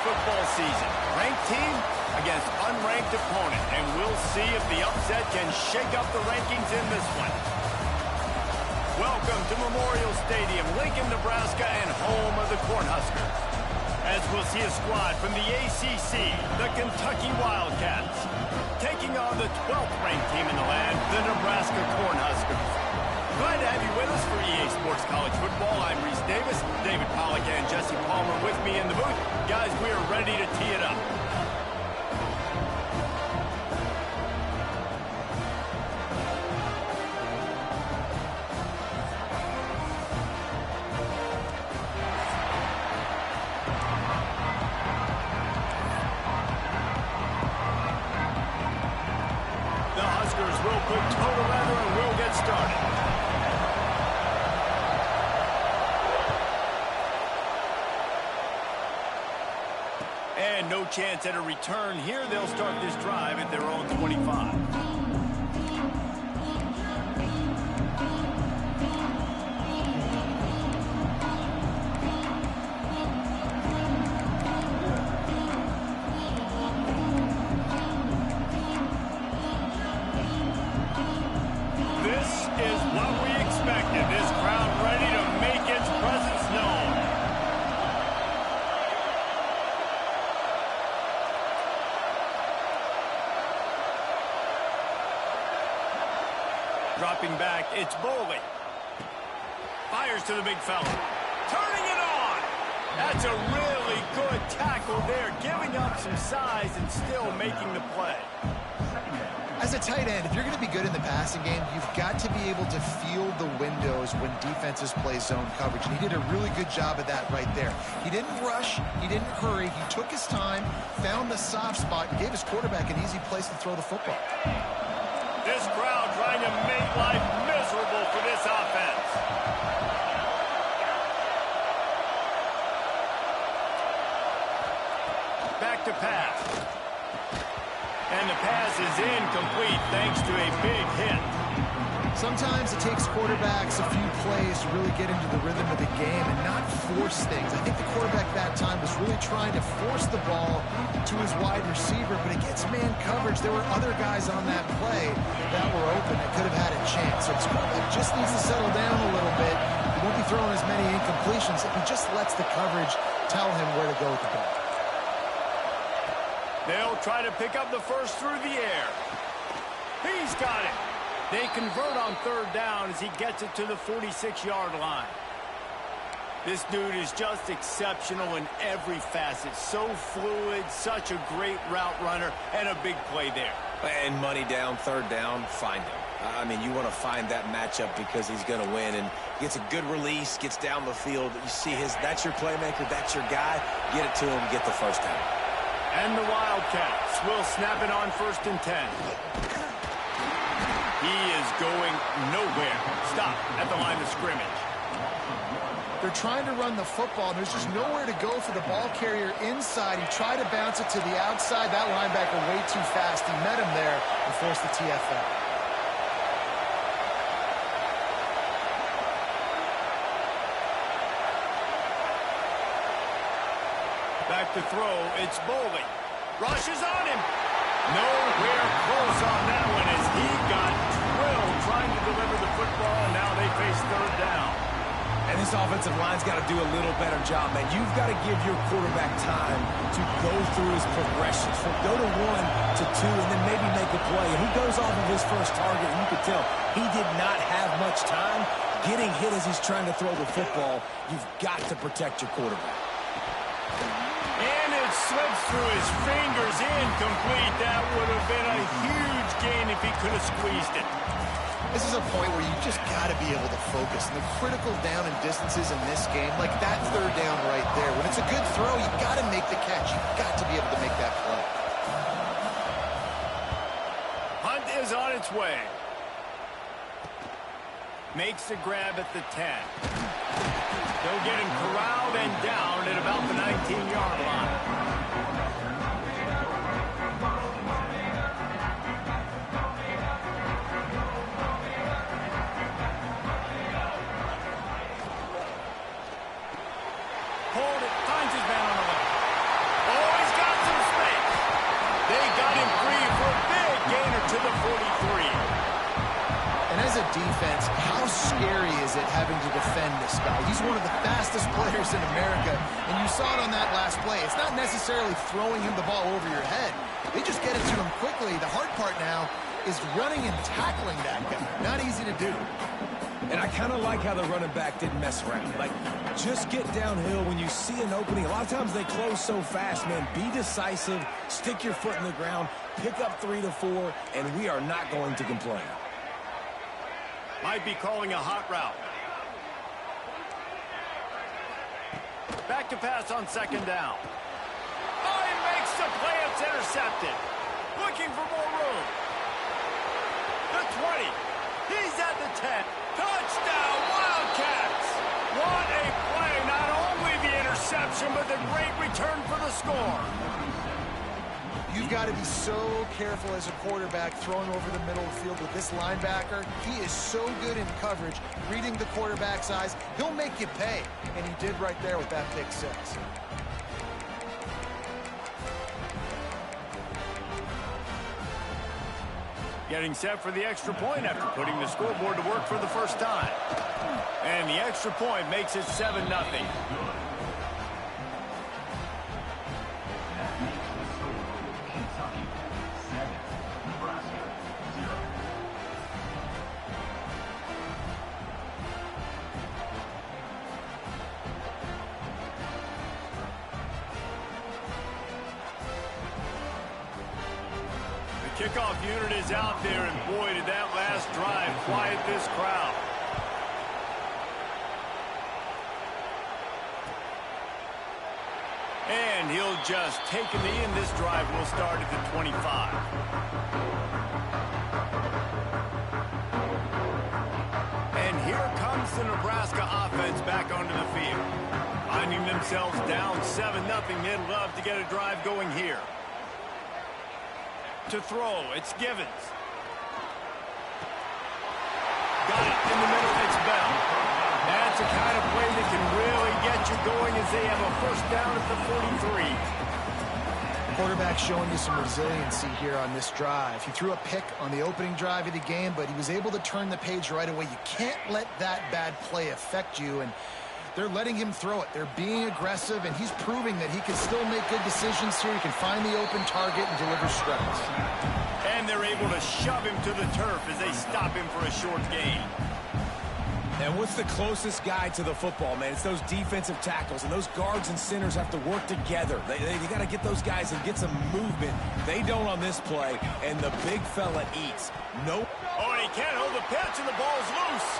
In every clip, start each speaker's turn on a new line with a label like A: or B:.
A: football season. Ranked team against unranked opponent, and we'll see if the upset can shake up the rankings in this one. Welcome to Memorial Stadium, Lincoln, Nebraska, and home of the Cornhuskers. As we'll see a squad from the ACC, the Kentucky Wildcats, taking on the 12th ranked team in the land, the Nebraska Cornhuskers. Glad to have you with us for EA Sports College Football. I'm Reese Davis, David Pollack and Jesse Palmer with me in the booth. Guys, we are ready to tee it up. The Huskers will put total leather and we'll get started. And no chance at a return here. They'll start this drive at their own 25. This is what we expected. This crowd ready to make its presence known. Dropping back, it's Boley. Fires to the big fella. Turning it on! That's a really good tackle there, giving up some size and still making the play.
B: As a tight end, if you're going to be good in the passing game, you've got to be able to feel the windows when defenses play zone coverage. And he did a really good job of that right there. He didn't rush. He didn't hurry. He took his time, found the soft spot, and gave his quarterback an easy place to throw the football.
A: This crowd trying to make life miserable for this offense. Back to pass. And the pass is incomplete thanks to a big hit.
B: Sometimes it takes quarterbacks a few plays to really get into the rhythm of the game and not force things. I think the quarterback that time was really trying to force the ball to his wide receiver, but against man coverage, there were other guys on that play that were open that could have had a chance. So his quarterback just needs to settle down a little bit. He won't be throwing as many incompletions if he just lets the coverage tell him where to go with the ball.
A: They'll try to pick up the first through the air. He's got it. They convert on third down as he gets it to the 46-yard line. This dude is just exceptional in every facet. So fluid, such a great route runner, and a big play there.
C: And money down, third down, find him. I mean, you want to find that matchup because he's going to win. And gets a good release, gets down the field. You see that's your playmaker, that's your guy. Get it to him, get the first down.
A: And the Wildcats will snap it on 1st and 10. He is going nowhere. Stop at the line of scrimmage.
B: They're trying to run the football, and there's just nowhere to go for the ball carrier inside. He tried to bounce it to the outside. That linebacker way too fast. He met him there and forced the TFL.
A: Back to throw, it's Boley. Rushes on him. Nowhere close on that one as he got drilled trying to deliver the football, and now they face third down.
C: And this offensive line's got to do a little better job, man. You've got to give your quarterback time to go through his progressions. From go to 1 to 2 and then maybe make a play. And he goes off of his first target, and you could tell he did not have much time getting hit as he's trying to throw the football. You've got to protect your quarterback.
A: And it slips through his fingers, incomplete. That would have been a huge gain if he could have squeezed it.
B: This is a point where you just got to be able to focus. And the critical down and distances in this game, like that third down right there, when it's a good throw, you got to make the catch. You've got to be able to make that play.
A: Hunt is on its way. Makes the grab at the 10. They'll get him corralled and down at about the 19-yard line. Hold it, finds his man on the left. Oh,
B: as a defense, how scary is it having to defend this guy? He's one of the fastest players in America, and you saw it on that last play. It's not necessarily throwing him the ball over your head. They just get it to him quickly. The hard part now is running and tackling that guy. Not easy to do.
C: And I kind of like how the running back didn't mess around. Like, just get downhill when you see an opening. A lot of times they close so fast, man. Be decisive, stick your foot in the ground, pick up 3 to 4, and we are not going to complain.
A: Might be calling a hot route. Back to pass on second down. Oh, he makes the play. It's intercepted. Looking for more room. The 20. He's at the 10. Touchdown, Wildcats! What a play. Not only the interception, but the great return for the score.
B: You've got to be so careful as a quarterback throwing over the middle of the field with this linebacker. He is so good in coverage, reading the quarterback's eyes. He'll make you pay, and he did right there with that pick 6.
A: Getting set for the extra point after putting the scoreboard to work for the first time. And the extra point makes it 7-0. Kickoff unit is out there, and boy, did that last drive quiet this crowd. And he'll just take the knee, and this drive will start at the 25. And here comes the Nebraska offense back onto the field. Finding themselves down 7-0, they'd love to get a drive going here. To throw, it's Givens. Got it in the middle, it's Bell. That's a kind of play that can really get you going as they have a first down at the 43.
B: Quarterback showing you some resiliency here on this drive. He threw a pick on the opening drive of the game, but he was able to turn the page right away. You can't let that bad play affect you, and they're letting him throw it. They're being aggressive, and he's proving that he can still make good decisions here. He can find the open target and deliver strikes.
A: And they're able to shove him to the turf as they stop him for a short gain.
C: And what's the closest guy to the football, man? It's those defensive tackles, and those guards and centers have to work together. They got to get those guys and get some movement. They don't on this play, and the big fella eats. Nope.
A: Oh, he can't hold the pitch, and the ball's loose.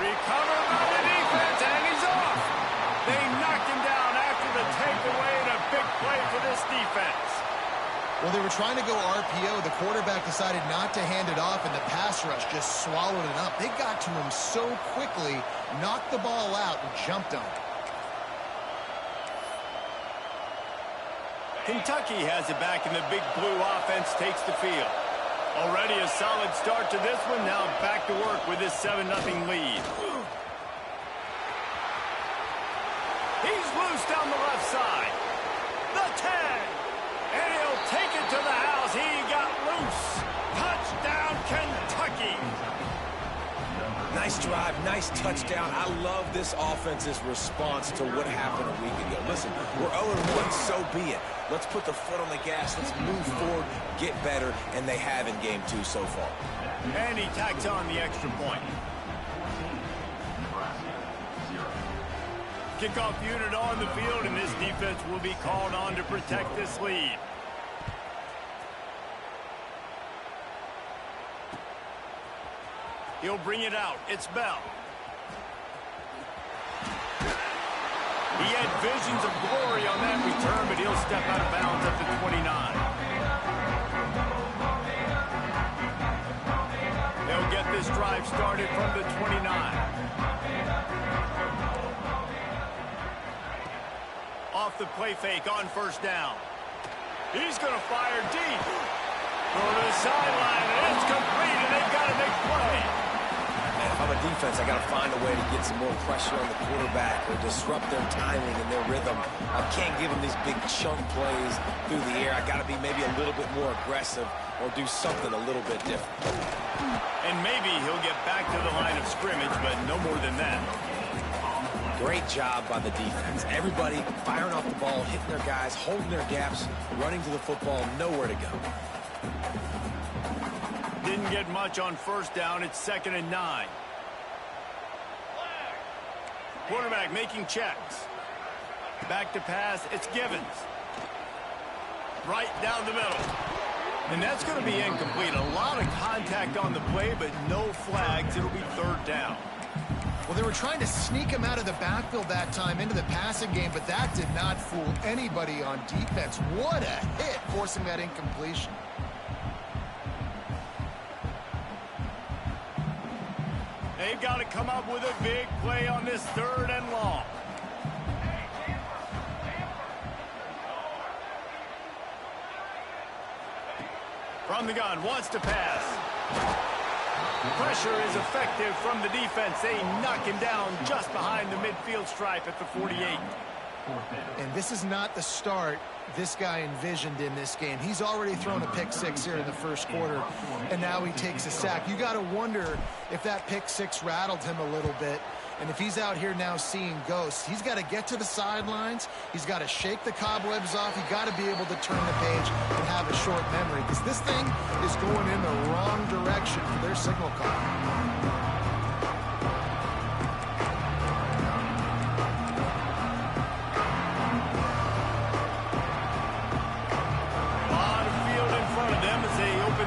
A: Recovered by the defense, and he's off. They knocked him down after the takeaway, and a big play for this defense.
B: Well, they were trying to go RPO. The quarterback decided not to hand it off, and the pass rush just swallowed it up. They got to him so quickly, knocked the ball out, and jumped on it.
A: Kentucky has it back, and the Big Blue offense takes the field. Already a solid start to this one. Now back to work with this 7-0 lead. He's loose down the left side. The 10. And he'll take it to the house. He got loose. Touchdown, Kentucky.
C: Nice drive, nice touchdown. I love this offense's response to what happened a week ago. Listen, we're 0-1, so be it. Let's put the foot on the gas. Let's move forward, get better, and they have in game 2 so far.
A: And he tacks on the extra point. Kickoff unit on the field, and this defense will be called on to protect this lead. He'll bring it out. It's Bell. He had visions of glory on that return, but he'll step out of bounds at the 29. They'll get this drive started from the 29. Off the play fake on first down. He's going to fire deep. Go to the sideline, and it's complete, and they've got a big play.
C: And if I'm a defense, I got to find a way to get some more pressure on the quarterback or disrupt their timing and their rhythm. I can't give them these big chunk plays through the air. I got to be maybe a little bit more aggressive or do something a little bit different.
A: And maybe he'll get back to the line of scrimmage, but no more than that.
C: Great job by the defense. Everybody firing off the ball, hitting their guys, holding their gaps, running to the football, nowhere to go.
A: Didn't get much on first down. It's 2nd and 9. Quarterback making checks. Back to pass. It's Givens. Right down the middle. And that's going to be incomplete. A lot of contact on the play, but no flags. It'll be 3rd down.
B: Well, they were trying to sneak him out of the backfield that time into the passing game, but that did not fool anybody on defense. What a hit, forcing that incompletion.
A: They've got to come up with a big play on this 3rd and long. From the gun, wants to pass. Pressure is effective from the defense. They knock him down just behind the midfield stripe at the 48.
B: And this is not the start this guy envisioned in this game. He's already thrown a pick 6 here in the first quarter, and now he takes a sack. You got to wonder if that pick 6 rattled him a little bit. And if he's out here now seeing ghosts, he's got to get to the sidelines. He's got to shake the cobwebs off. He's got to be able to turn the page and have a short memory, because this thing is going in the wrong direction for their signal call.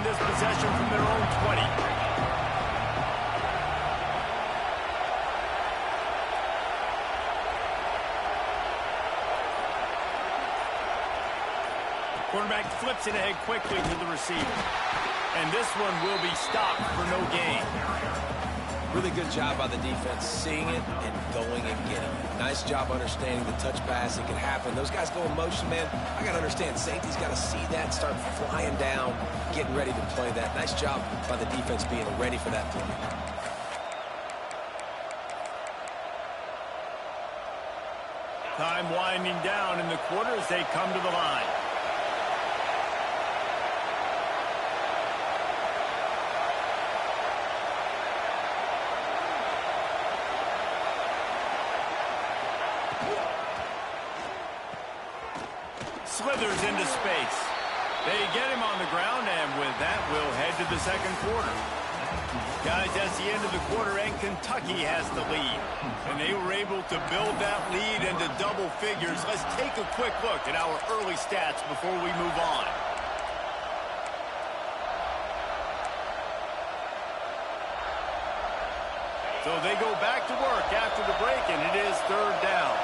B: This possession from their own 20. Quarterback flips it ahead quickly to the receiver. And this one will be stopped for no gain.
C: Really good job by the defense, seeing it and going and getting it. Nice job understanding the touch pass. It can happen. Those guys go in motion, man. I got to understand, safety's got to see that, start flying down, getting ready to play that. Nice job by the defense being ready for that play.
A: Time winding down in the quarter as they come to the line. Slithers into space. They get him on the ground, and with that, we'll head to the second quarter. Guys, that's the end of the quarter, and Kentucky has the lead. And they were able to build that lead into double figures. Let's take a quick look at our early stats before we move on. So they go back to work after the break, and it is 3rd down.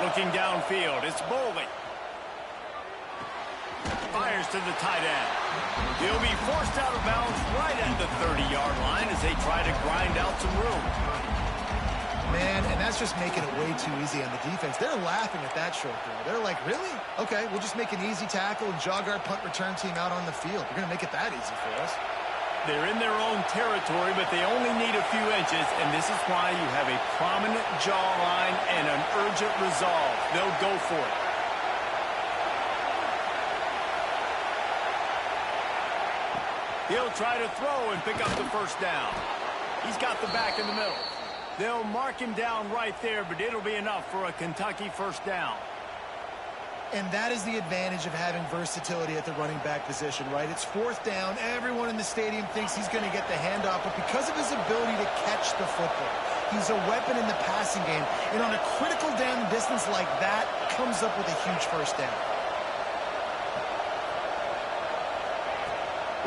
A: Looking downfield, it's Boley. Fires to the tight end. He'll be forced out of bounds right at the 30-yard line as they try to grind out some room.
B: Man, and that's just making it way too easy on the defense. They're laughing at that short throw. They're like, really? Okay, we'll just make an easy tackle and jog our punt return team out on the field. We're going to make it that easy for us.
A: They're in their own territory, but they only need a few inches, and this is why you have a prominent jawline and an urgent resolve. They'll go for it. He'll try to throw and pick up the first down. He's got the back in the middle. They'll mark him down right there, but it'll be enough for a Kentucky first down.
B: And that is the advantage of having versatility at the running back position, right? It's 4th down. Everyone in the stadium thinks he's going to get the handoff, but because of his ability to catch the football, he's a weapon in the passing game. And on a critical down and distance like that, comes up with a huge first down.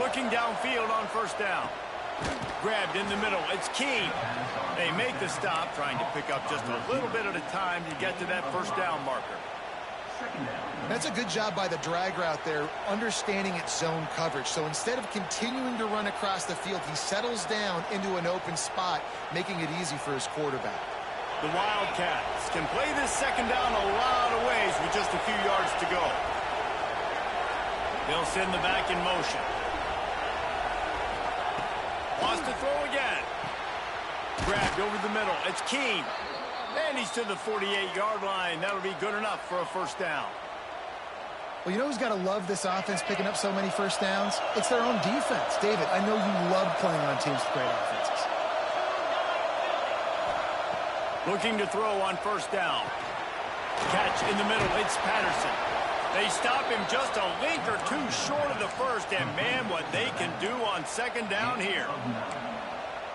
A: Looking downfield on first down. Grabbed in the middle. It's Keene. They make the stop, trying to pick up just a little bit at a time to get to that first down marker.
B: That's a good job by the drag route there, understanding its zone coverage. So instead of continuing to run across the field, he settles down into an open spot, making it easy for his quarterback.
A: The Wildcats can play this second down a lot of ways with just a few yards to go. They'll send the back in motion. Wants to throw again. Grabbed over the middle. It's Keene. And he's to the 48-yard line. That'll be good enough for a first down.
B: Well, you know who's got to love this offense picking up so many first downs? It's their own defense. David, I know you love playing on teams with great offenses.
A: Looking to throw on first down. Catch in the middle. It's Patterson. They stop him just a link or two short of the first, and man, what they can do on second down here.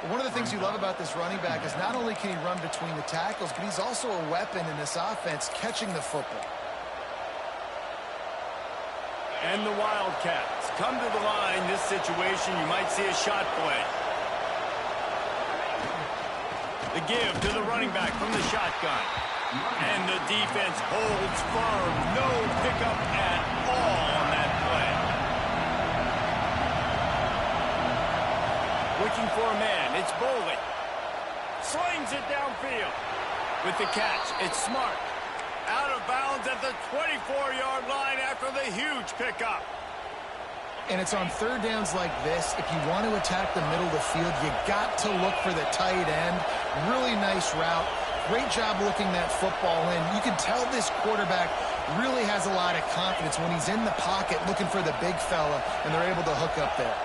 B: One of the things you love about this running back is not only can he run between the tackles, but he's also a weapon in this offense catching the football.
A: And the Wildcats come to the line. This situation, you might see a shot play. The give to the running back from the shotgun. And the defense holds firm. No pickup at all on that play. Looking for a man. It's Boley. Slings it downfield. With the catch, it's Smart. Out of bounds at the 24-yard line after the huge pickup.
B: And it's on third downs like this. If you want to attack the middle of the field, you got to look for the tight end. Really nice route. Great job looking that football in. You can tell this quarterback really has a lot of confidence when he's in the pocket looking for the big fella, and they're able to hook up there.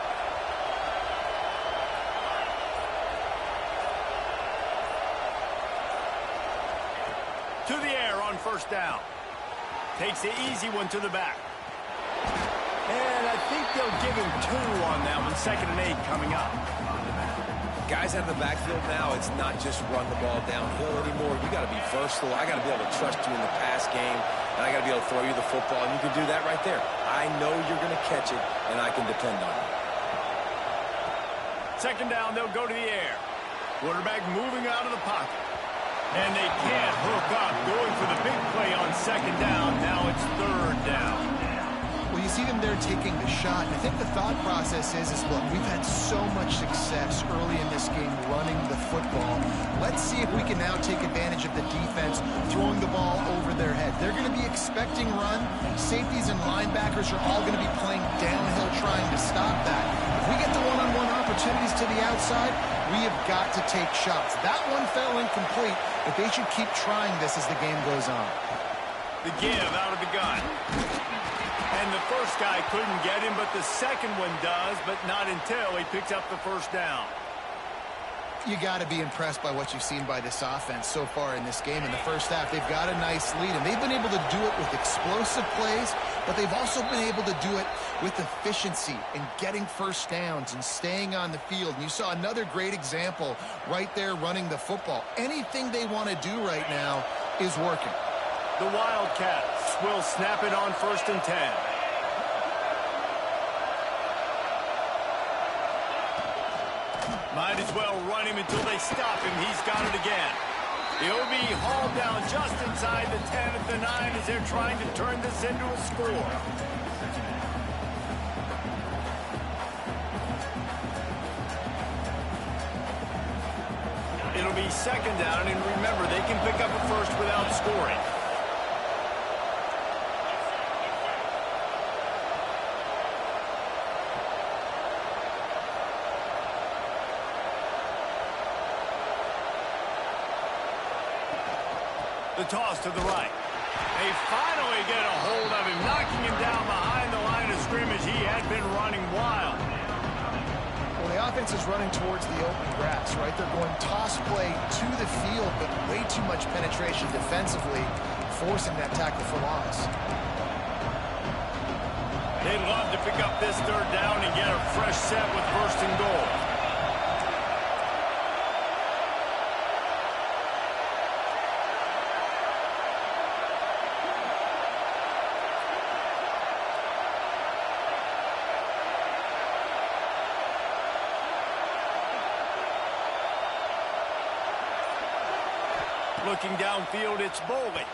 A: To the air on first down. Takes the easy one to the back. And I think they'll give him 2 on that one. 2nd and 8 coming up.
C: Guys out of the backfield now, it's not just run the ball downhill anymore. You got to be versatile. I got to be able to trust you in the pass game, and I got to be able to throw you the football, and you can do that right there. I know you're going to catch it, and I can depend on you.
A: 2nd down, they'll go to the air. Quarterback moving out of the pocket. And they can't hook up. Going for the big play on 2nd down. Now it's 3rd down.
B: Well, you see them there taking the shot. And I think the thought process is look, we've had so much success early in this game running the football. Let's see if we can now take advantage of the defense throwing the ball over their head. They're going to be expecting run. Safeties and linebackers are all going to be playing downhill trying to stop that. If we get the one-on-one opportunities to the outside, we have got to take shots. That one fell incomplete, but they should keep trying this as the game goes on.
A: The give out of the gun. And the first guy couldn't get him, but the second one does, but not until he picks up the first down.
B: You got to be impressed by what you've seen by this offense so far in this game. In the first half, they've got a nice lead, and they've been able to do it with explosive plays, but they've also been able to do it with efficiency and getting first downs and staying on the field. And you saw another great example right there running the football. Anything they want to do right now is working.
A: The Wildcats will snap it on 1st and 10. Might as well run him until they stop him. He's got it again. He'll be hauled down just inside the 10 at the 9 as they're trying to turn this into a score. It'll be 2nd down, and remember, they can pick up a first without scoring. The toss to the right. They finally get a hold of him, knocking him down behind the line of scrimmage. He had been running wild.
B: Well, the offense is running towards the open grass, right? They're going toss play to the field, but way too much penetration defensively, forcing that tackle for loss.
A: They'd love to pick up this 3rd down and get a fresh set with 1st and goal. Looking downfield, it's Boley.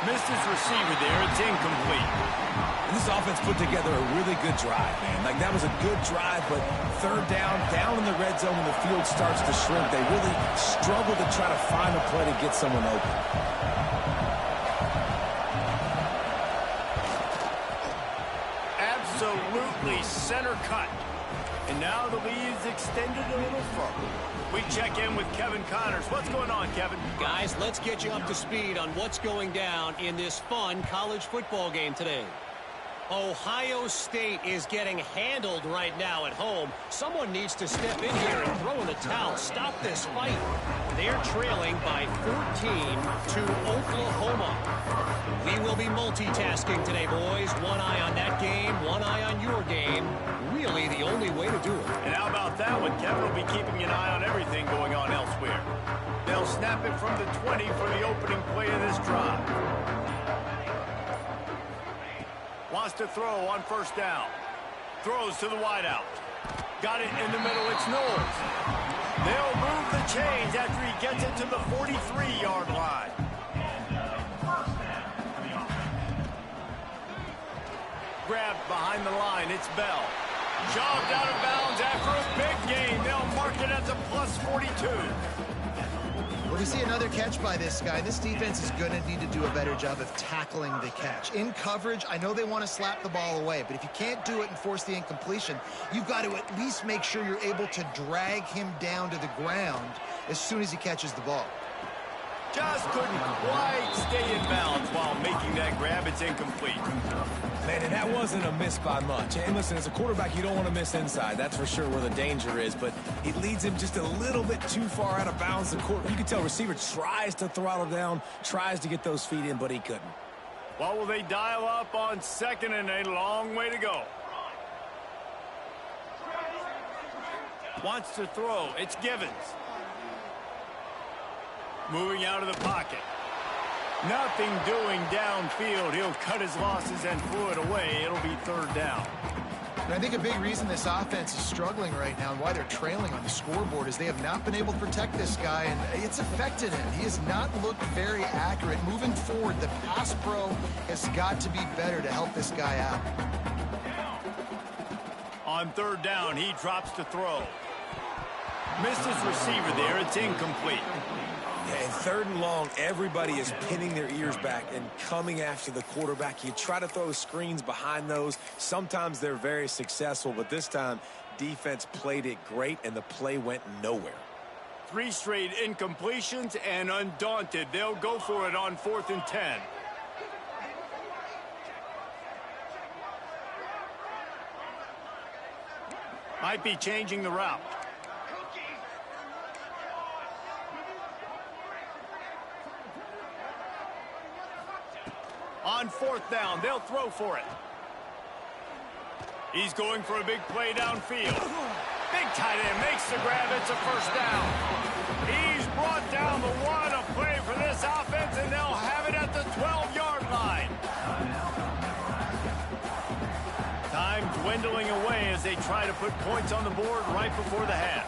A: Missed his receiver there. It's incomplete.
C: And this offense put together a really good drive, man. Like, that was a good drive, but 3rd down in the red zone when the field starts to shrink, they really struggle to try to find a play to get someone open.
A: Absolutely center cut. And now the lead is extended a little further. We check in with Kevin Connors. What's going on, Kevin?
D: Guys, let's get you up to speed on what's going down in this fun college football game today. Ohio State is getting handled right now at home. Someone needs to step in here and throw in the towel. Stop this fight. They're trailing by 14 to Oklahoma. We will be multitasking today, boys. One eye on that game, one eye on your game. Really the only way to do it.
A: And how about that one? Kevin will be keeping an eye on everything going on elsewhere. They'll snap it from the 20 for the opening play of this drive. Wants to throw on first down. Throws to the wideout. Got it in the middle. It's Knowles. They'll move the chains after he gets it to the 43-yard line. Grabbed behind the line. It's Bell. Jogged out of bounds after a big gain. They'll mark it at the plus 42.
B: Well, we see another catch by this guy. This defense is going to need to do a better job of tackling the catch. In coverage, I know they want to slap the ball away, but if you can't do it and force the incompletion, you've got to at least make sure you're able to drag him down to the ground as soon as he catches the ball.
A: Just couldn't quite stay in bounds while making that grab. It's incomplete.
C: Man, and that wasn't a miss by much. And listen, as a quarterback, you don't want to miss inside. That's for sure where the danger is. But it leads him just a little bit too far out of bounds. You can tell receiver tries to throttle down, tries to get those feet in, but he couldn't.
A: What will they dial up on second and a long way to go? Wants to throw. It's Givens. Moving out of the pocket. Nothing doing downfield. He'll cut his losses and throw it away. It'll be third down.
B: And I think a big reason this offense is struggling right now and why they're trailing on the scoreboard is they have not been able to protect this guy, and it's affected him. He has not looked very accurate. Moving forward, the pass pro has got to be better to help this guy out.
A: On third down, he drops to throw. Missed his receiver there. It's incomplete.
C: Yeah, and third and long, everybody is pinning their ears back and coming after the quarterback. You try to throw screens behind those. Sometimes they're very successful, but this time, defense played it great, and the play went nowhere.
A: 3 straight incompletions, and undaunted, they'll go for it on 4th and 10. Might be changing the route. On 4th down, they'll throw for it. He's going for a big play downfield. Big tight end makes the grab. It's a first down. He's brought down the one. A play for this offense, and they'll have it at the 12-yard line. Time dwindling away as they try to put points on the board right before the half.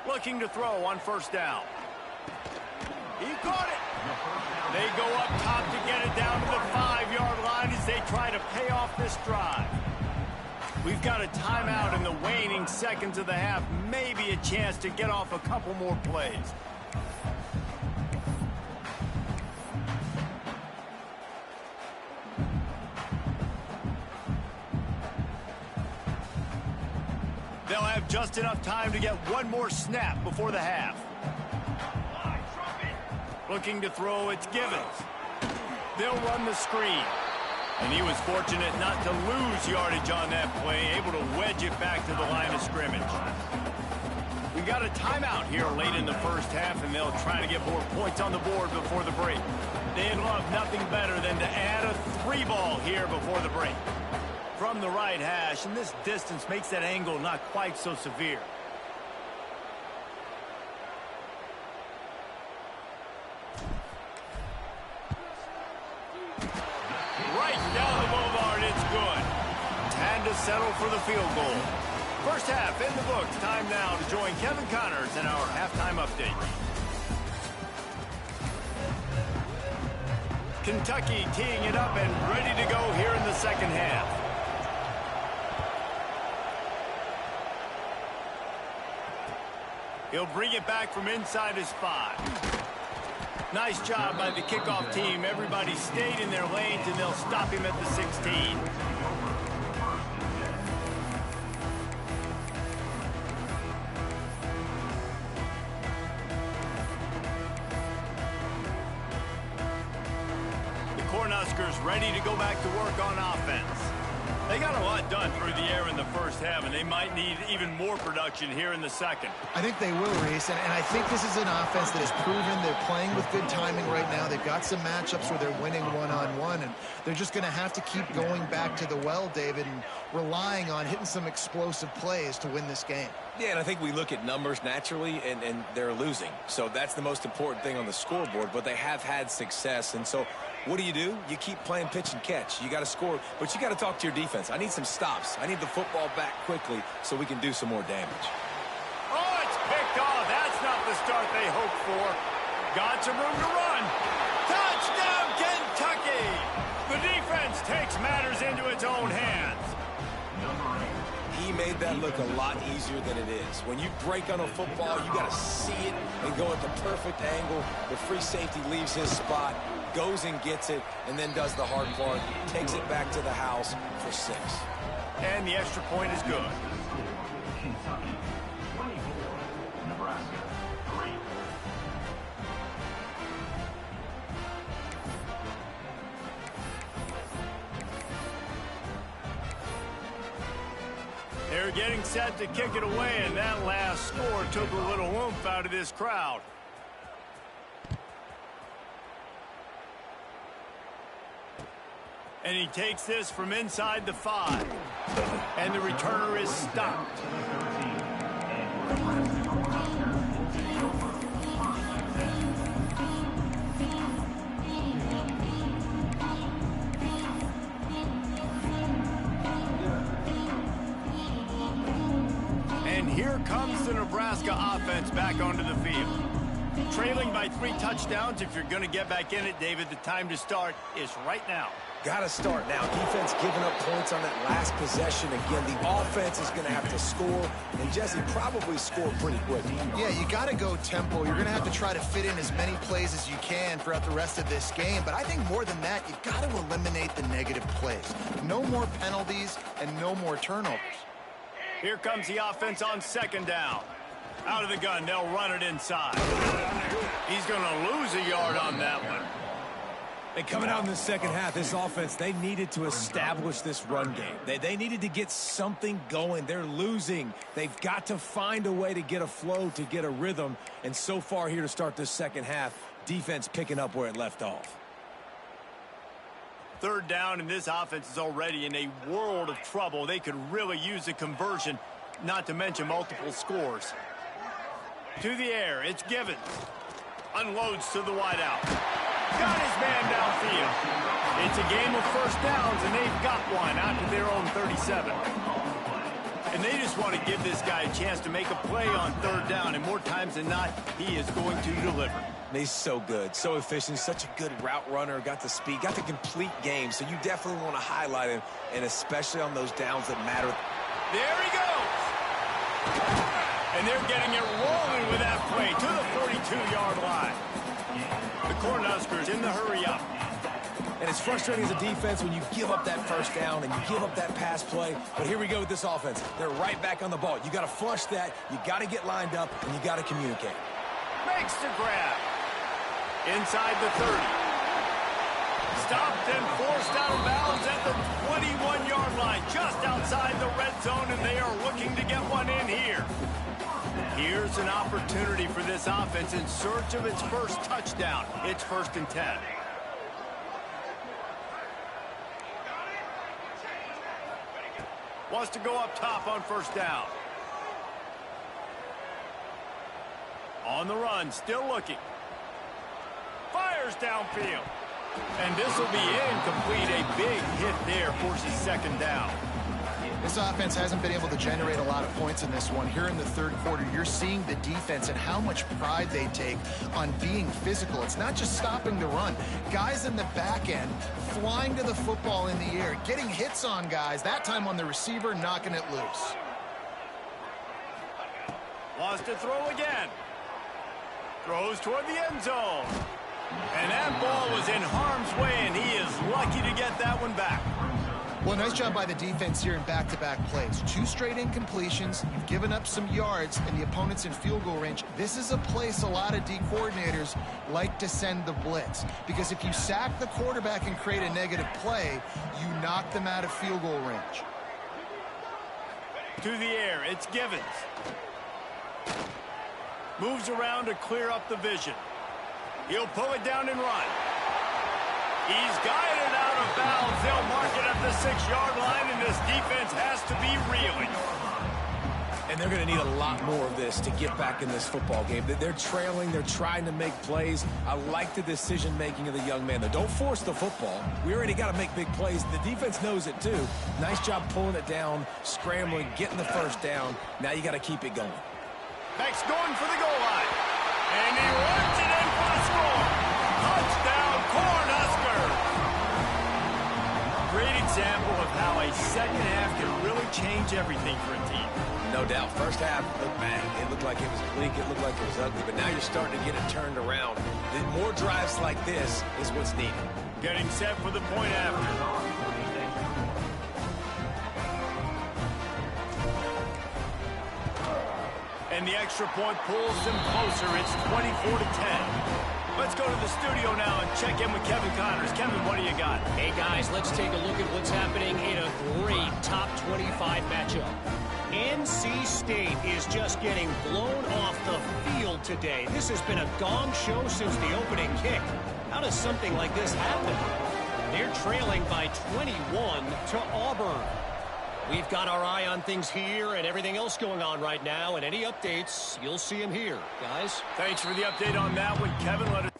A: Looking to throw on first down. He caught it. They go up top to get it down to the 5-yard line as they try to pay off this drive. We've got a timeout in the waning seconds of the half. Maybe a chance to get off a couple more plays. They'll have just enough time to get one more snap before the half. Looking to throw, it's Givens. They'll run the screen. And he was fortunate not to lose yardage on that play, able to wedge it back to the line of scrimmage. We got a timeout here late in the first half, and they'll try to get more points on the board before the break. They'd love nothing better than to add a 3-ball here before the break. From the right hash, and this distance makes that angle not quite so severe. Down the boulevard, it's good. Time to settle for the field goal. First half in the books. Time now to join Kevin Connors in our halftime update. Kentucky teeing it up and ready to go here in the second half. He'll bring it back from inside his 5. Nice job by the kickoff team. Everybody stayed in their lanes, and they'll stop him at the 16. Cornhuskers ready to go back to work on offense. They got a lot done through the air in the first half, and they might need even more production here in the second.
B: I think they will, Reese, and I think this is an offense that has proven they're playing with good timing right now. They've got some matchups where they're winning one-on-one, and they're just going to have to keep going back to the well, David, and relying on hitting some explosive plays to win this game.
C: Yeah, and I think we look at numbers naturally, and they're losing. So that's the most important thing on the scoreboard, but they have had success. And so what do? You keep playing pitch and catch. You got to score, but you got to talk to your defense. I need some stops. I need the football back quickly so we can do some more damage.
A: Oh, it's picked off. That's not the start they hoped for. Got some room to run. Touchdown, Kentucky! The defense takes matters into its own hands.
C: He made that look a lot easier than it is. When you break on a football, you got to see it and go at the perfect angle. The free safety leaves his spot, goes and gets it, and then does the hard part, takes it back to the house for 6.
A: And the extra point is good.
E: Kentucky 24, Nebraska 3.
A: They're getting set to kick it away, and that last score took a little oomph out of this crowd. And he takes this from inside the 5. And the returner is stopped. And here comes the Nebraska offense back onto the field. Trailing by 3 touchdowns. If you're going to get back in it, David, the time to start is right now.
C: Got to start now. Defense giving up points on that last possession. Again, the offense is going to have to score, and Jesse probably score pretty quick.
B: Yeah, you got to go tempo. You're going to have to try to fit in as many plays as you can throughout the rest of this game. But I think more than that, you've got to eliminate the negative plays. No more penalties and no more turnovers.
A: Here comes the offense on 2nd down. Out of the gun, they'll run it inside. He's going to lose a yard on that one.
C: And coming out in the second half, this offense, they needed to establish this run game. They needed to get something going. They're losing. They've got to find a way to get a flow, to get a rhythm. And so far here to start this second half, defense picking up where it left off.
A: 3rd down, and this offense is already in a world of trouble. They could really use a conversion, not to mention multiple scores. To the air, it's Givens. Unloads to the wideout. Got his man downfield. It's a game of first downs, and they've got one out to their own 37. And they just want to give this guy a chance to make a play on 3rd down, and more times than not, he is going to deliver.
C: He's so good, so efficient, such a good route runner, got the speed, got the complete game, so you definitely want to highlight him, and especially on those downs that matter.
A: There he goes! And they're getting it rolling with that play to the 42-yard line. The Cornhuskers in the hurry up.
C: And it's frustrating as a defense when you give up that first down and you give up that pass play. But here we go with this offense. They're right back on the ball. You got to flush that. You got to get lined up, and you got to communicate.
A: Makes the grab. Inside the 30. Stopped and forced out of bounds at the 21-yard line, just outside the red zone, and they are looking to get one in here. Here's an opportunity for this offense in search of its first touchdown. It's 1st and 10. Wants to go up top on 1st down. On the run, still looking. Fires downfield. And this will be incomplete. A big hit there forces 2nd down.
B: This offense hasn't been able to generate a lot of points in this one. Here in the 3rd quarter, you're seeing the defense and how much pride they take on being physical. It's not just stopping the run. Guys in the back end flying to the football in the air, getting hits on guys, that time on the receiver, knocking it loose.
A: Wants to throw again. Throws toward the end zone. And that ball was in harm's way, and he is lucky to get that one back.
B: Well, nice job by the defense here in back-to-back plays. 2 straight incompletions. You've given up some yards, and the opponent's in field goal range. This is a place a lot of D coordinators like to send the blitz, because if you sack the quarterback and create a negative play, you knock them out of field goal range.
A: To the air, it's Givens. Moves around to clear up the vision. He'll pull it down and run. He's guided out of bounds. They'll mark it at the 6-yard line, and this defense has to be reeling.
C: And they're going to need a lot more of this to get back in this football game. They're trailing. They're trying to make plays. I like the decision-making of the young man, though. Don't force the football. We already got to make big plays. The defense knows it, too. Nice job pulling it down, scrambling, getting the first down. Now you got to keep it going.
A: Beck's going for the goal line. And he runs it in for the score. Touchdown, Cornhuskers. Great example of how a second half can really change everything for a team.
C: No doubt. First half looked bad. It looked like it was bleak. It looked like it was ugly. But now you're starting to get it turned around. More drives like this is what's needed.
A: Getting set for the point after. And the extra point pulls them closer. It's 24-10. Let's go to the studio now and check in with Kevin Connors. Kevin, what do you got?
D: Hey, guys, let's take a look at what's happening in a great top 25 matchup. NC State is just getting blown off the field today. This has been a gong show since the opening kick. How does something like this happen? They're trailing by 21 to Auburn. We've got our eye on things here and everything else going on right now, and any updates, you'll see them here. Guys?
A: Thanks for the update on that one, Kevin. Let us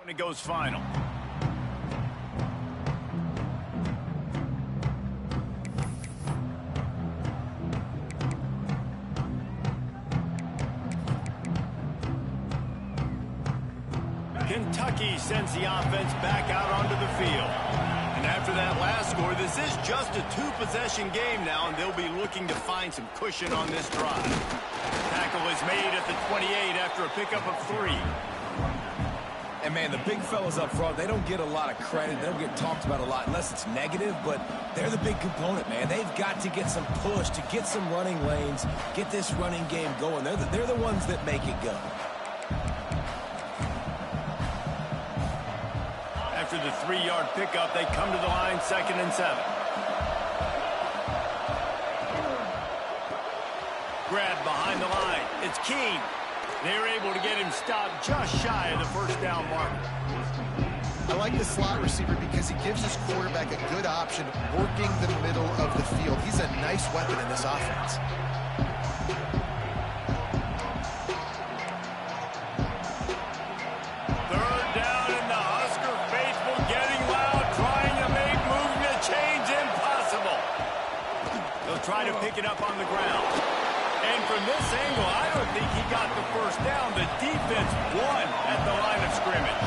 A: When it goes final. Kentucky sends the offense back out onto the field. And after that last score, this is just a two-possession game now, and they'll be looking to find some cushion on this drive. Tackle is made at the 28 after a pickup of 3.
C: And, man, the big fellas up front, they don't get a lot of credit. They don't get talked about a lot unless it's negative, but they're the big component, man. They've got to get some push to get some running lanes, get this running game going. They're the ones that make it go.
A: After the 3-yard pickup, they come to the line, 2nd and 7. Grab behind the line. It's Keene. They're able to get him stopped just shy of the first down mark.
B: I like the slot receiver because he gives his quarterback a good option working the middle of the field. He's a nice weapon in this offense.
A: Third down, and the Husker faithful getting loud, trying to make moving a change impossible. They'll try to pick it up on the ground. And from this angle, I don't think he got the first down. The defense won at the line of scrimmage.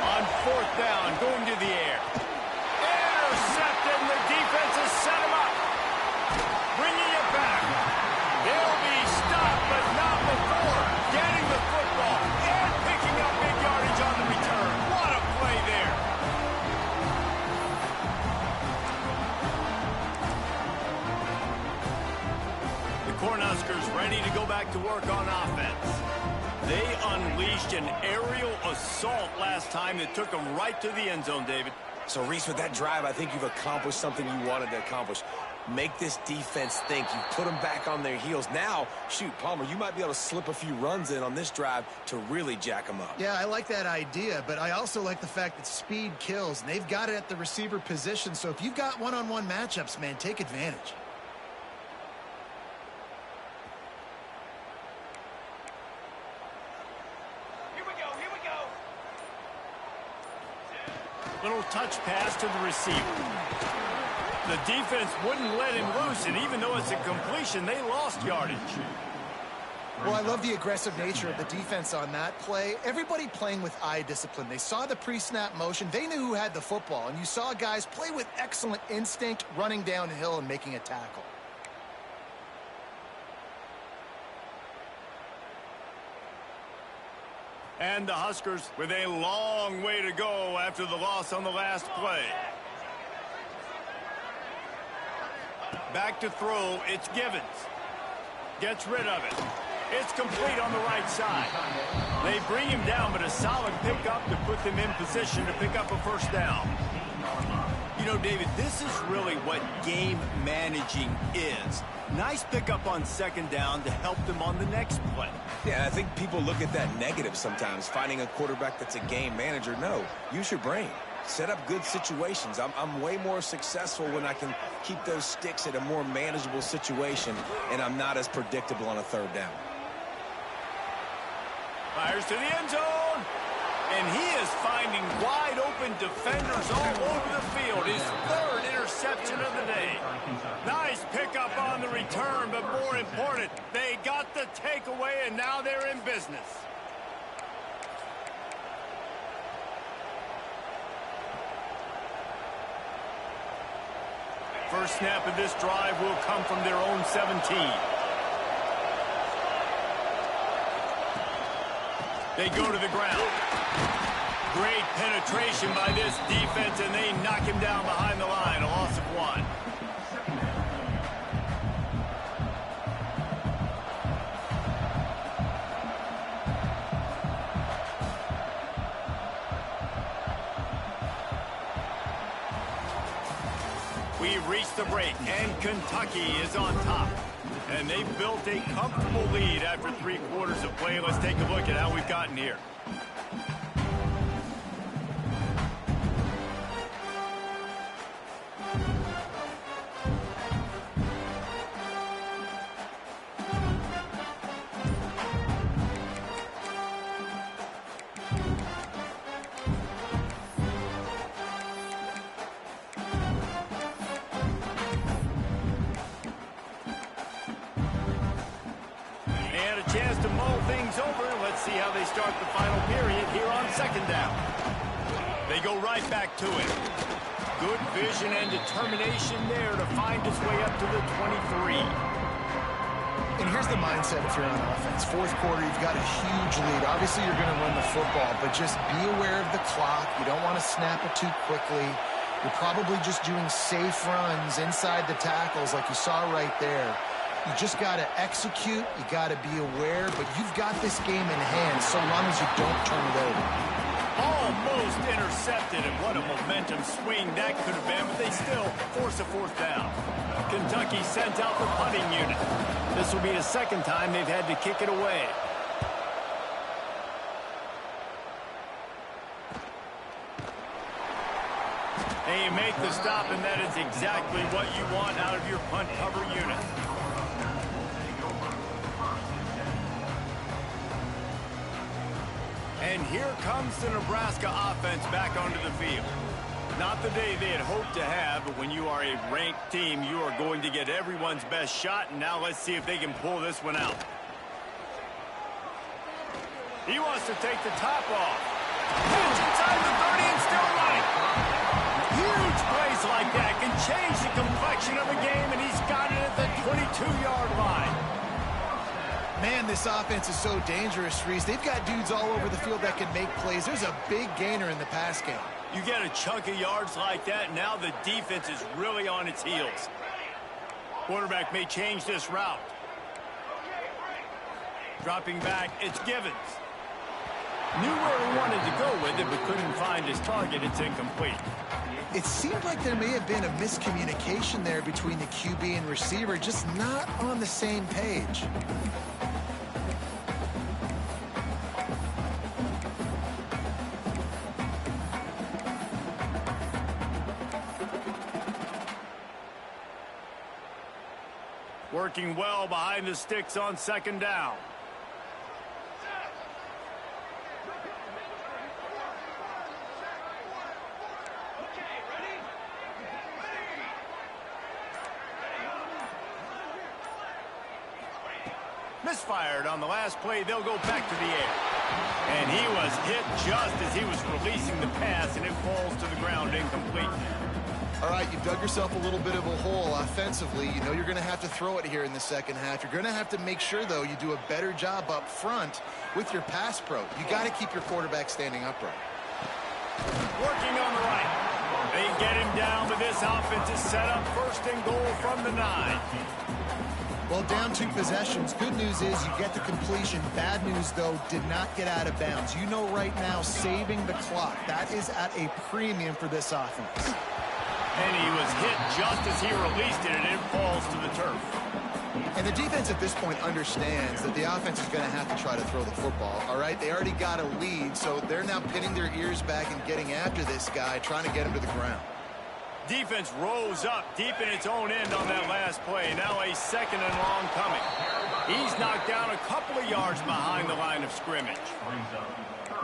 A: On 4th down, going to the air. Intercepted, and the defense has set him up. Bringing it back. They'll be stopped, but not before getting the football and picking up big yardage on the return. What a play there. Cornhuskers ready to go back to work on offense. They unleashed an aerial assault last time that took them right to the end zone, David.
C: So, Reese, with that drive, I think you've accomplished something you wanted to accomplish. Make this defense think. You've put them back on their heels. Now, shoot, Palmer, you might be able to slip a few runs in on this drive to really jack them up.
B: Yeah, I like that idea, but I also like the fact that speed kills, and they've got it at the receiver position. So if you've got one-on-one matchups, man, take advantage.
A: Little touch pass to the receiver. The defense wouldn't let him loose, and even though it's a completion, they lost yardage.
B: Well, I love the aggressive nature of the defense on that play. Everybody playing with eye discipline. They saw the pre-snap motion. They knew who had the football, and you saw guys play with excellent instinct, running downhill and making a tackle.
A: And the Huskers with a long way to go after the loss on the last play. Back to throw, it's Givens. Gets rid of it. It's complete on the right side. They bring him down, but a solid pickup to put them in position to pick up a first down. You know, David, this is really what game managing is. Nice pickup on 2nd down to help them on the next play.
C: Yeah, I think people look at that negative sometimes, finding a quarterback that's a game manager. No, use your brain. Set up good situations. I'm way more successful when I can keep those sticks at a more manageable situation, and I'm not as predictable on a 3rd down.
A: Fires to the end zone. And he is finding wide open defenders all over the field. His 3rd interception of the day. Nice pickup on the return, but more important, they got the takeaway, and now they're in business. First snap of this drive will come from their own 17. They go to the ground. Great penetration by this defense, and they knock him down behind the line. A loss of 1. We've reached the break, and Kentucky is on top. And they've built a comfortable lead after 3 quarters of play. Let's take a look at how we've gotten here. see how they start the final period here on second down. They go right back to it. Good vision and determination there to find his way up to the 23.
B: And here's the mindset if you're on offense. Fourth quarter, you've got a huge lead. Obviously, you're going to run the football, but just be aware of the clock. You don't want to snap it too quickly. You're probably just doing safe runs inside the tackles like you saw right there. You just got to execute. You got to be aware, but you've got this game in hand so long as you don't turn it over.
A: Almost intercepted, and what a momentum swing that could have been, but they still force a fourth down. Kentucky sends out the punting unit. This will be the second time they've had to kick it away. And you make the stop, and that is exactly what you want out of your punt cover unit. And here comes the Nebraska offense back onto the field. Not the day they had hoped to have, but when you are a ranked team, you are going to get everyone's best shot, and now let's see if they can pull this one out. He wants to take the top off. Huge inside the 30 and still running. Huge plays like that can change the complexion of a game, and he's got it at the 22-yard line.
B: Man, this offense is so dangerous, Reese. They've got dudes all over the field that can make plays. There's a big gainer in the pass game.
A: You get a chunk of yards like that, now the defense is really on its heels. Quarterback may change this route. Dropping back, it's Givens. Knew where he wanted to go with it, but couldn't find his target. It's incomplete.
B: It seemed like there may have been a miscommunication there between the QB and receiver, just not on the same page.
A: Working well behind the sticks on second down. Misfired on the last play. They'll go back to the air. And he was hit just as he was releasing the pass, and it falls to the ground incomplete.
B: All right, you've dug yourself a little bit of a hole offensively. You know you're going to have to throw it here in the second half. You're going to have to make sure, though, you do a better job up front with your pass pro. You got to keep your quarterback standing upright.
A: Working on the right. They get him down, but this offense is set up first and goal from the 9.
B: Well, down 2 possessions. Good news is you get the completion. Bad news, though, did not get out of bounds. You know right now, saving the clock, that is at a premium for this offense.
A: And he was hit just as he released it, and it falls to the turf.
B: And the defense at this point understands that the offense is going to have to try to throw the football, all right? They already got a lead, so they're now pinning their ears back and getting after this guy, trying to get him to the ground.
A: Defense rose up deep in its own end on that last play. Now a second and long coming. He's knocked down a couple of yards behind the line of scrimmage.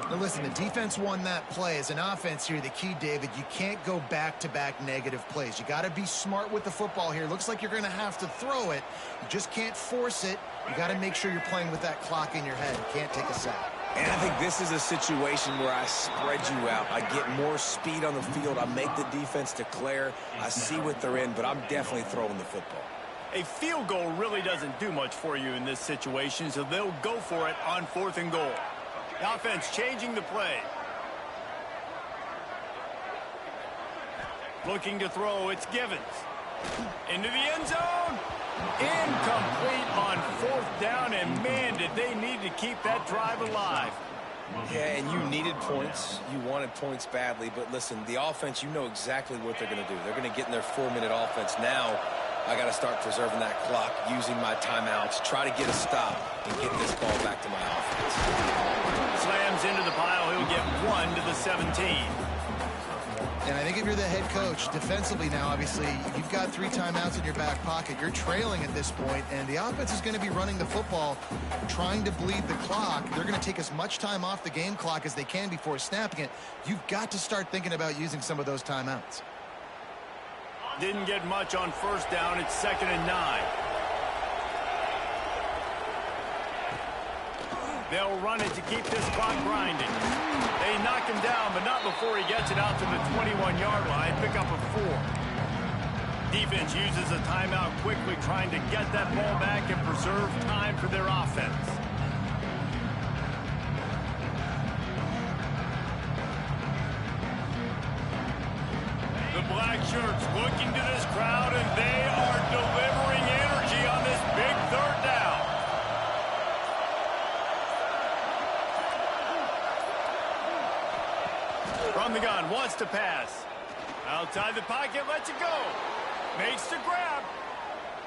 B: Now listen, the defense won that play. As an offense here, the key, David, you can't go back-to-back negative plays. You got to be smart with the football here. Looks like you're going to have to throw it. You just can't force it. You got to make sure you're playing with that clock in your head. You can't take a sack.
C: And I think this is a situation where I spread you out. I get more speed on the field. I make the defense declare. I see what they're in, but I'm definitely throwing the football.
A: A field goal really doesn't do much for you in this situation, so they'll go for it on 4th and goal. The offense changing the play. Looking to throw, it's Givens. Into the end zone. Incomplete on 4th down, and man, did they need to keep that drive alive.
C: Yeah, and you needed points. You wanted points badly, but listen, the offense, you know exactly what they're going to do. They're going to get in their 4-minute offense. Now, I got to start preserving that clock, using my timeouts, try to get a stop, and get this ball back to my offense.
A: Slams into the pile. He'll get 1 to the 17.
B: And I think if you're the head coach, defensively now, obviously, you've got 3 timeouts in your back pocket. You're trailing at this point, and the offense is going to be running the football, trying to bleed the clock. They're going to take as much time off the game clock as they can before snapping it. You've got to start thinking about using some of those timeouts.
A: Didn't get much on 1st down. It's 2nd and 9. They'll run it to keep this clock grinding. They knock him down, but not before he gets it out to the 21-yard line. Pick up a 4. Defense uses a timeout quickly, trying to get that ball back and preserve time for their offense. The black shirts looking to this crowd, and they are delivering energy on this big third down. From the gun, wants to pass. Outside the pocket, lets it go. Makes the grab.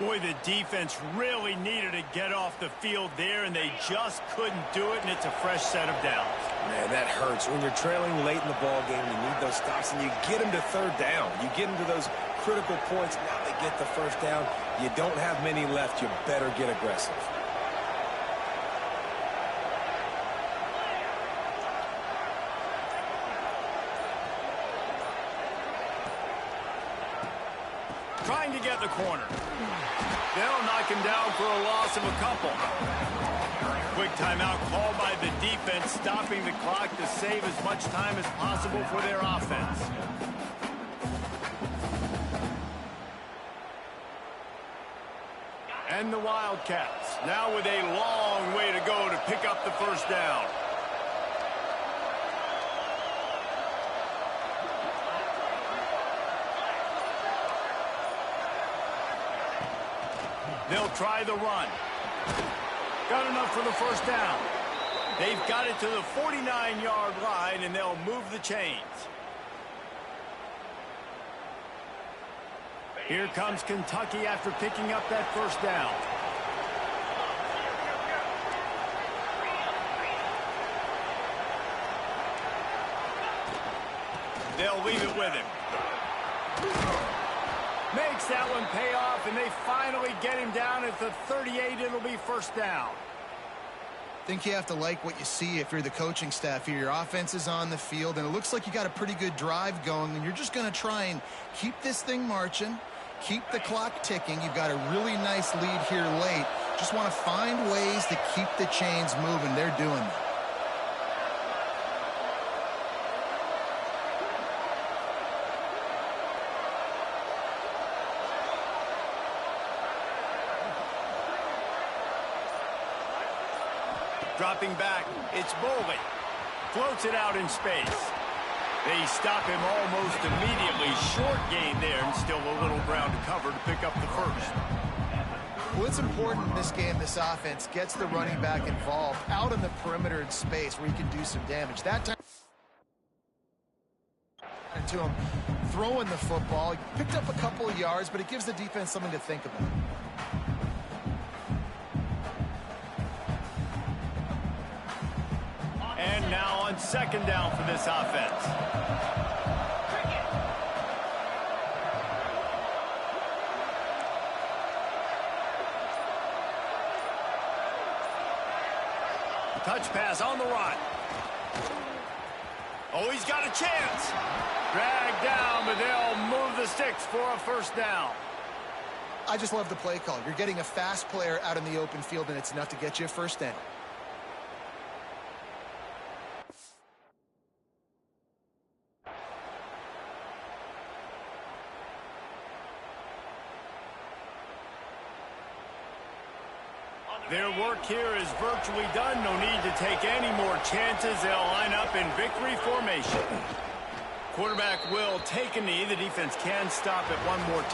A: Boy, the defense really needed to get off the field there, and they just couldn't do it, and it's a fresh set of downs.
C: Man, that hurts. When you're trailing late in the ball game, you need those stops, and you get them to third down. You get them to those critical points. Now they get the first down. You don't have many left. You better get aggressive.
A: Trying to get the corner. They'll knock him down for a loss of a couple. Quick timeout called by the defense, stopping the clock to save as much time as possible for their offense. And the Wildcats, now with a long way to go to pick up the first down. They'll try the run. Got enough for the first down. They've got it to the 49-yard line, and they'll move the chains. Here comes Kentucky after picking up that first down. They'll leave it with him. Makes that one pay off, and they finally get him down at the 38. It'll be first down.
B: I think you have to like what you see if you're the coaching staff here. Your offense is on the field, and it looks like you got a pretty good drive going, and you're just going to try and keep this thing marching, keep the clock ticking. You've got a really nice lead here late. Just want to find ways to keep the chains moving. They're doing that.
A: Dropping back, it's Boley. Floats it out in space. They stop him almost immediately. Short gain there, and still a little ground to cover to pick up the first.
B: Well, it's important in this game, this offense gets the running back involved out on the perimeter in space where he can do some damage. That time to him throwing the football. He picked up a couple of yards, but it gives the defense something to think about.
A: And now on second down for this offense. Touch pass on the run. Oh, he's got a chance. Dragged down, but they'll move the sticks for a first down.
B: I just love the play call. You're getting a fast player out in the open field, and it's enough to get you a first down.
A: Their work here is virtually done. No need to take any more chances. They'll line up in victory formation. Quarterback will take a knee. The defense can stop it one more time.